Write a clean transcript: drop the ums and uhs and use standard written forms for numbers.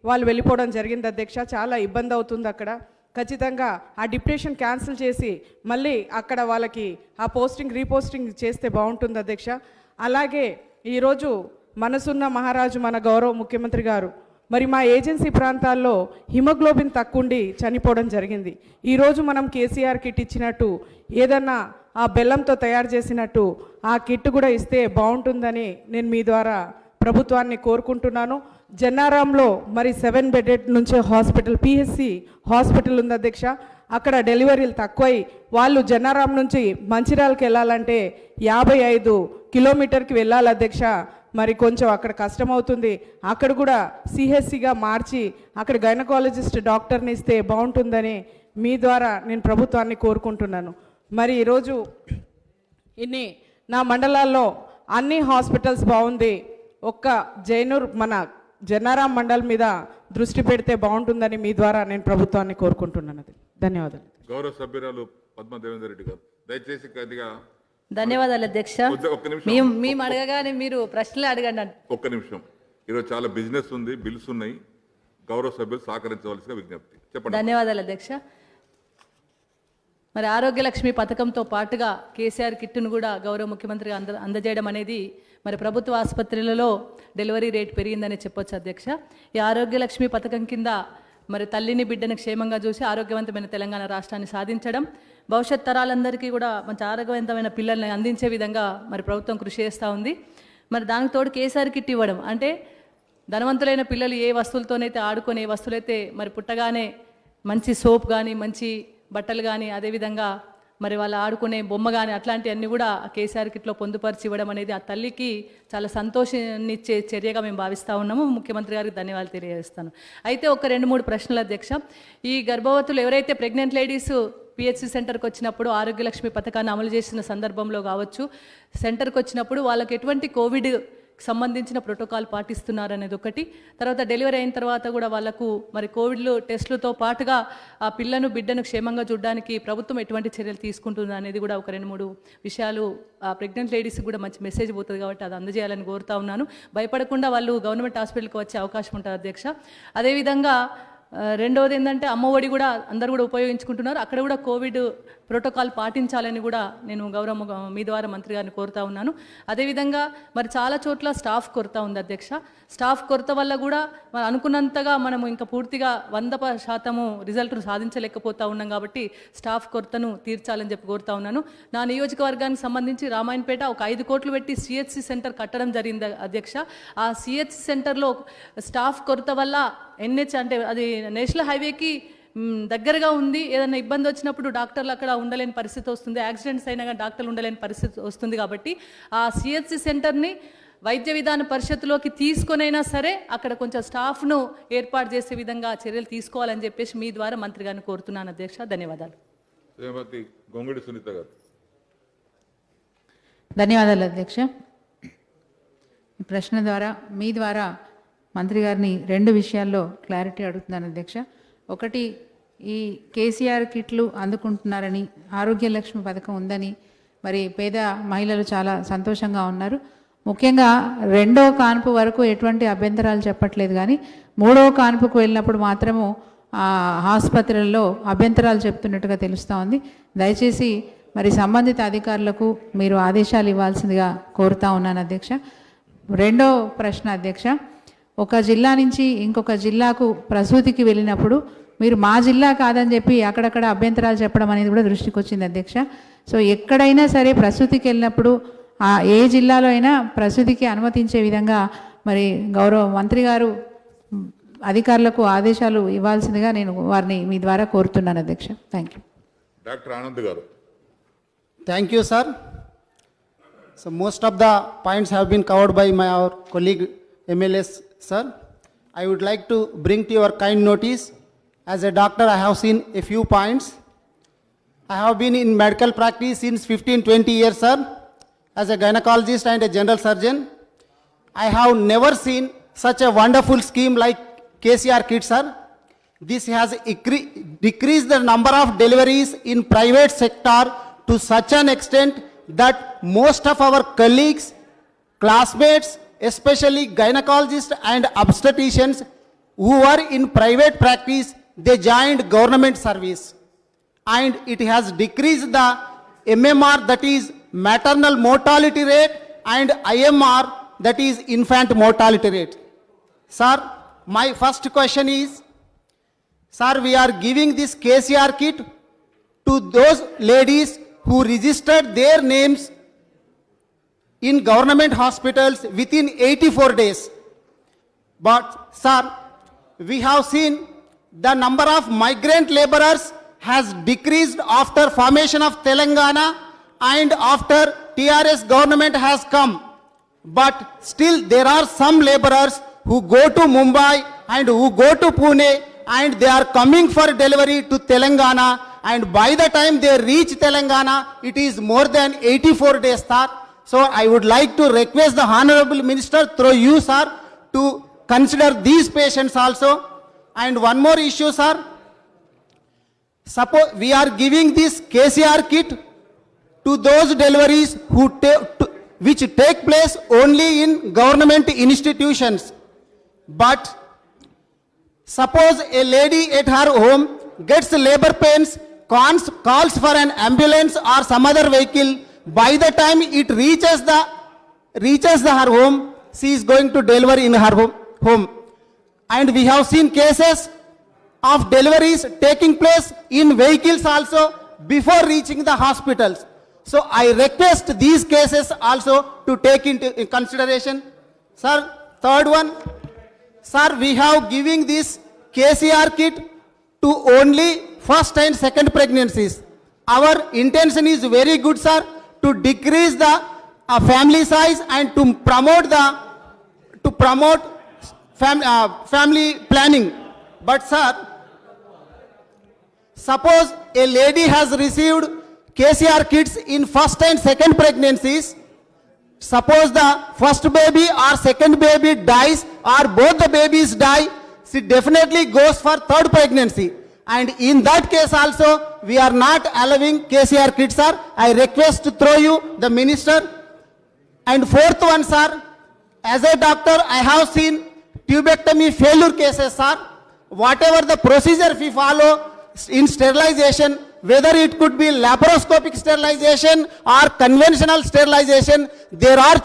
వాళ్ళు వెళ్ళిపోవడం జరిగింది అధ్యక్ష. చాలా ఇబ్బంది అవుతుంది అక్కడ. ఖచ్చితంగా ఆ డిప్యూటేషన్ క్యాన్సిల్ చేసి మళ్ళీ అక్కడ వాళ్ళకి ఆ పోస్టింగ్ రీపోస్టింగ్ చేస్తే బాగుంటుంది అధ్యక్ష. అలాగే ఈరోజు మనసున్న మహారాజు మన గౌరవ ముఖ్యమంత్రి గారు మరి మా ఏజెన్సీ ప్రాంతాల్లో హిమోగ్లోబిన్ తక్కువండి చనిపోవడం జరిగింది. ఈరోజు మనం కేసీఆర్ కిట్ ఇచ్చినట్టు ఏదన్నా ఆ బెల్లంతో తయారు చేసినట్టు ఆ కిట్ కూడా ఇస్తే బాగుంటుందని నేను మీ ద్వారా ప్రభుత్వాన్ని కోరుకుంటున్నాను. జన్నారాంలో మరి 7 బెడెడ్ నుంచే హాస్పిటల్ పిహెచ్సి హాస్పిటల్ ఉంది అధ్యక్ష. అక్కడ డెలివరీలు తక్కువై వాళ్ళు జన్నారాం నుంచి మంచిర్యాలకు వెళ్ళాలంటే 55 కిలోమీటర్కి వెళ్ళాలి అధ్యక్ష. మరి కొంచెం అక్కడ కష్టమవుతుంది. అక్కడ కూడా సిహెచ్సిగా మార్చి అక్కడ గైనకాలజిస్ట్ డాక్టర్ని ఇస్తే బాగుంటుందని మీ ద్వారా నేను ప్రభుత్వాన్ని కోరుకుంటున్నాను. మరి ఈరోజు నా మండలాల్లో అన్ని హాస్పిటల్స్ బాగుంది, ఒక్క జైనూర్ మన జన్నారాం మండల్ మీద దృష్టి పెడితే బాగుంటుందని మీ ద్వారా నేను ప్రభుత్వాన్ని కోరుకుంటున్నాను. ధన్యవాదాలు. గౌరవ సభ్యురాలు పద్మా దేవేందర్ రెడ్డి గారు దయచేసి కొద్దిగా. ధన్యవాదాలు అధ్యక్ష. మేము అడగగానే మీరు ప్రశ్నలు అడగండి. ఒక్క నిమిషం. ఈరోజు చాలా బిజినెస్ ఉంది, బిల్స్ ఉన్నాయి, గౌరవ సభ్యులు సహకరించవలసిన విజ్ఞప్తి. చెప్పండి. ధన్యవాదాలు అధ్యక్ష. మరి ఆరోగ్యలక్ష్మి పథకంతో పాటుగా కేసీఆర్ కిట్ను కూడా గౌరవ ముఖ్యమంత్రి అందజేయడం అనేది మరి ప్రభుత్వ ఆసుపత్రులలో డెలివరీ రేట్ పెరిగిందని చెప్పొచ్చు అధ్యక్ష. ఈ ఆరోగ్యలక్ష్మి పథకం కింద మరి తల్లిని బిడ్డను క్షేమంగా చూసి ఆరోగ్యవంతమైన తెలంగాణ రాష్ట్రాన్ని సాధించడం, భవిష్యత్ తరాలందరికీ కూడా మంచి ఆరోగ్యవంతమైన పిల్లల్ని అందించే విధంగా మరి ప్రభుత్వం కృషి చేస్తూ ఉంది. మరి దానికి తోడు కేసీఆర్ కిట్ ఇవ్వడం అంటే ధనవంతులైన పిల్లలు ఏ వస్తువులతోనైతే ఆడుకొని ఏ వస్తువులైతే మరి పుట్టగానే మంచి సోప్ కానీ మంచి బట్టలు కానీ అదేవిధంగా మరి వాళ్ళు ఆడుకునే బొమ్మ కానీ అట్లాంటివన్నీ కూడా కేసీఆర్ కిట్లో పొందుపరిచి ఇవ్వడం అనేది ఆ తల్లికి చాలా సంతోషాన్ని ఇచ్చే చర్యగా మేము భావిస్తూ ఉన్నాము. ముఖ్యమంత్రి గారికి ధన్యవాదాలు తెలియజేస్తాను. అయితే ఒక 2-3 ప్రశ్నలు అధ్యక్ష. ఈ గర్భవతులు ఎవరైతే ప్రెగ్నెంట్ లేడీస్ పిహెచ్సి సెంటర్కి వచ్చినప్పుడు ఆరోగ్యలక్ష్మి పథకాన్ని అమలు చేసిన సందర్భంలో కావచ్చు, సెంటర్కి వచ్చినప్పుడు వాళ్ళకి ఎటువంటి కోవిడ్ సంబంధించిన ప్రోటోకాల్ పాటిస్తున్నారు అనేది ఒకటి. తర్వాత డెలివరీ అయిన తర్వాత కూడా వాళ్ళకు మరి కోవిడ్లు టెస్టులతో పాటుగా ఆ పిల్లను బిడ్డను క్షేమంగా చూడడానికి ప్రభుత్వం ఎటువంటి చర్యలు తీసుకుంటుంది అనేది కూడా ఒక 2-3 విషయాలు ఆ ప్రెగ్నెంట్ లేడీస్కి కూడా మంచి మెసేజ్ పోతుంది కాబట్టి అది అందజేయాలని కోరుతా ఉన్నాను. భయపడకుండా వాళ్ళు గవర్నమెంట్ హాస్పిటల్కి వచ్చే అవకాశం ఉంటుంది అధ్యక్ష. అదేవిధంగా రెండవది ఏంటంటే అమ్మఒడి కూడా అందరూ కూడా ఉపయోగించుకుంటున్నారు. అక్కడ కూడా కోవిడ్ ప్రోటోకాల్ పాటించాలని కూడా నేను గౌరవ మీ ద్వారా మంత్రి గారిని కోరుతా ఉన్నాను. అదేవిధంగా మరి చాలా చోట్ల స్టాఫ్ కొరత ఉంది అధ్యక్ష. స్టాఫ్ కొరత వల్ల కూడా మరి అనుకున్నంతగా మనము ఇంకా పూర్తిగా 100% రిజల్ట్ను సాధించలేకపోతా ఉన్నాం కాబట్టి స్టాఫ్ కొరతను తీర్చాలని చెప్పి కోరుతా ఉన్నాను. నా నియోజకవర్గానికి సంబంధించి రామాయణపేట ఒక 5 కోట్లు పెట్టి సిహెచ్సి సెంటర్ కట్టడం జరిగింది అధ్యక్ష. ఆ సిహెచ్సి సెంటర్లో స్టాఫ్ కొరత వల్ల NH అంటే అది నేషనల్ హైవేకి దగ్గరగా ఉంది. ఏదైనా ఇబ్బంది వచ్చినప్పుడు డాక్టర్లు అక్కడ ఉండలేని పరిస్థితి వస్తుంది, యాక్సిడెంట్స్ అయినా కానీ డాక్టర్లు ఉండలేని పరిస్థితి వస్తుంది. కాబట్టి ఆ సిహెచ్సి సెంటర్ని వైద్య విధాన పరిషత్తులోకి తీసుకొనైనా సరే అక్కడ కొంచెం స్టాఫ్ను ఏర్పాటు చేసే విధంగా చర్యలు తీసుకోవాలని చెప్పేసి మీ ద్వారా మంత్రి గారిని కోరుతున్నాను అధ్యక్ష. ధన్యవాదాలు. ధన్యవాదాలు అధ్యక్ష. ఈ ప్రశ్న ద్వారా మీ ద్వారా మంత్రి గారిని 2 విషయాల్లో క్లారిటీ అడుగుతున్నాను అధ్యక్ష. ఒకటి, ఈ కేసీఆర్ కిట్లు అందుకుంటున్నారని, ఆరోగ్యలక్ష్మి పథకం ఉందని మరి పేద మహిళలు చాలా సంతోషంగా ఉన్నారు. ముఖ్యంగా 2వ కాన్పు వరకు ఎటువంటి అభ్యంతరాలు చెప్పట్లేదు, కానీ 3వ కాన్పుకు వెళ్ళినప్పుడు మాత్రము ఆసుపత్రుల్లో అభ్యంతరాలు చెప్తున్నట్టుగా తెలుస్తూ ఉంది. దయచేసి మరి సంబంధిత అధికారులకు మీరు ఆదేశాలు ఇవ్వాల్సిందిగా కోరుతా ఉన్నాను అధ్యక్ష. 2వ ప్రశ్న అధ్యక్ష, ఒక జిల్లా నుంచి ఇంకొక జిల్లాకు ప్రసూతికి వెళ్ళినప్పుడు మీరు మా జిల్లా కాదని చెప్పి అక్కడక్కడ అభ్యంతరాలు చెప్పడం అనేది కూడా దృష్టికి వచ్చింది అధ్యక్ష. సో ఎక్కడైనా సరే ప్రసూతికి వెళ్ళినప్పుడు ఏ జిల్లాలో అయినా ప్రసూతికి అనుమతించే విధంగా మరి గౌరవ మంత్రి గారు అధికారులకు ఆదేశాలు ఇవ్వాల్సిందిగా నేను వారిని మీ ద్వారా కోరుతున్నాను అధ్యక్ష. Thank you. డాక్టర్ ఆనంద్ గారు. Thank you sir. So most of the points have been covered by my our colleague MLAs, sir. I would like to bring to your kind notice, as a doctor I have seen a few points. I have been in medical practice since 15-20 years, sir, as a gynecologist and a general surgeon. I have never seen such a wonderful scheme like KCR Kit, sir. This has decreased the number of deliveries in private sector to such an extent that most of our colleagues, classmates, especially gynecologists and obstetricians, who were in private practice, they joined government service. And it has decreased the MMR, that is maternal mortality rate, and IMR, that is infant mortality rate. Sir, my first question is, sir, we are giving this KCR kit to those ladies who registered their names in government hospitals within 84 days. But, sir, we have seen the number of migrant laborers has decreased after formation of Telangana and after TRS government has come. But still there are some laborers who go to Mumbai and who go to Pune and they are coming for delivery to Telangana, and by the time they reach Telangana, it is more than 84 days, sir. So I would like to request the Honorable Minister through you, sir, to consider these patients also. And one more issue, sir. Suppose we are giving this KCR kit to those deliveries which take place only in government institutions. But suppose a lady at her home gets labor pains, calls for an ambulance or some other vehicle. By the time it reaches her home, she is going to deliver in her home. And we have seen cases of deliveries taking place in vehicles also before reaching the hospitals. So I request these cases also to take into consideration. Sir, third one. Sir, we have giving this KCR kit to only first and second pregnancies. Our intention is very good, sir, to decrease the family size and to promote family planning. But sir, suppose a lady has received KCR kits in first and second pregnancies. Suppose the first baby or second baby dies or both the babies die, she definitely goes for third pregnancy. And in that case also, we are not allowing KCR kits, sir. I request to throw you the minister. And fourth one, sir, as a doctor, I have seen tubectomy failure cases, sir. Whatever the procedure we follow in sterilization, whether it could be laparoscopic sterilization or conventional sterilization, there are